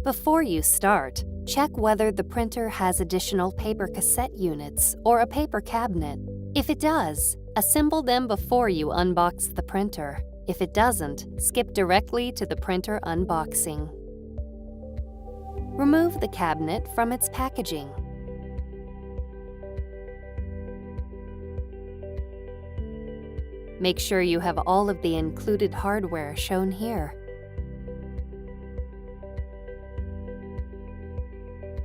Before you start, check whether the printer has additional paper cassette units or a paper cabinet. If it does, assemble them before you unbox the printer. If it doesn't, skip directly to the printer unboxing. Remove the cabinet from its packaging. Make sure you have all of the included hardware shown here.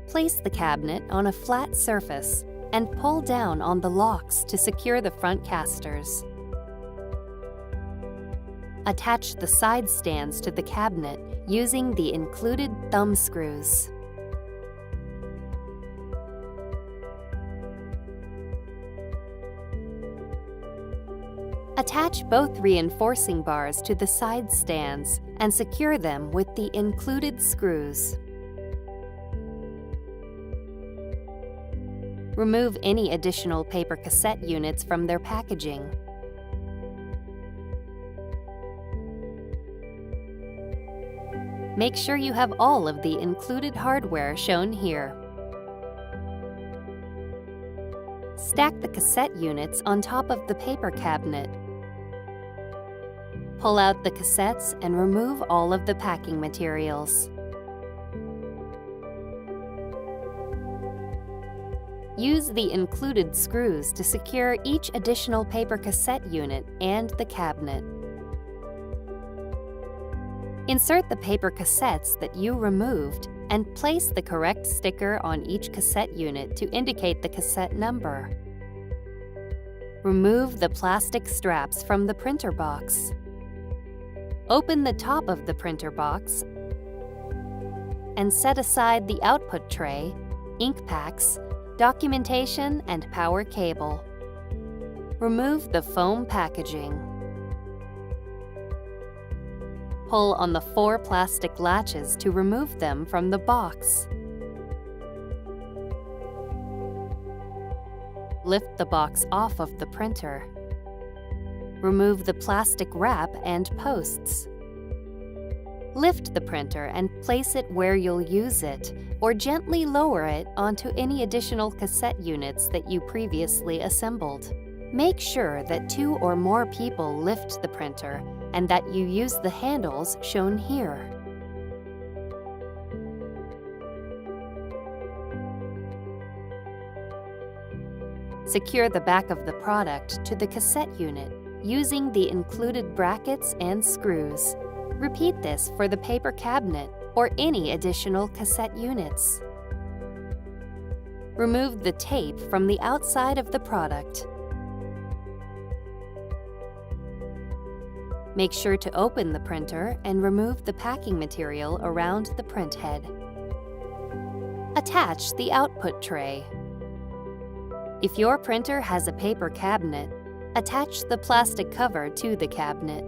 Place the cabinet on a flat surface and pull down on the locks to secure the front casters. Attach the side stands to the cabinet using the included thumb screws. Attach both reinforcing bars to the side stands and secure them with the included screws. Remove any additional paper cassette units from their packaging. Make sure you have all of the included hardware shown here. Stack the cassette units on top of the paper cabinet. Pull out the cassettes and remove all of the packing materials. Use the included screws to secure each additional paper cassette unit and the cabinet. Insert the paper cassettes that you removed and place the correct sticker on each cassette unit to indicate the cassette number. Remove the plastic straps from the printer box. Open the top of the printer box and set aside the output tray, ink packs, documentation, and power cable. Remove the foam packaging. Pull on the 4 plastic latches to remove them from the box. Lift the box off of the printer. Remove the plastic wrap and posts. Lift the printer and place it where you'll use it, or gently lower it onto any additional cassette units that you previously assembled. Make sure that 2 or more people lift the printer and that you use the handles shown here. Secure the back of the product to the cassette unit using the included brackets and screws. Repeat this for the paper cabinet or any additional cassette units. Remove the tape from the outside of the product. Make sure to open the printer and remove the packing material around the print head. Attach the output tray. If your printer has a paper cabinet, attach the plastic cover to the cabinet.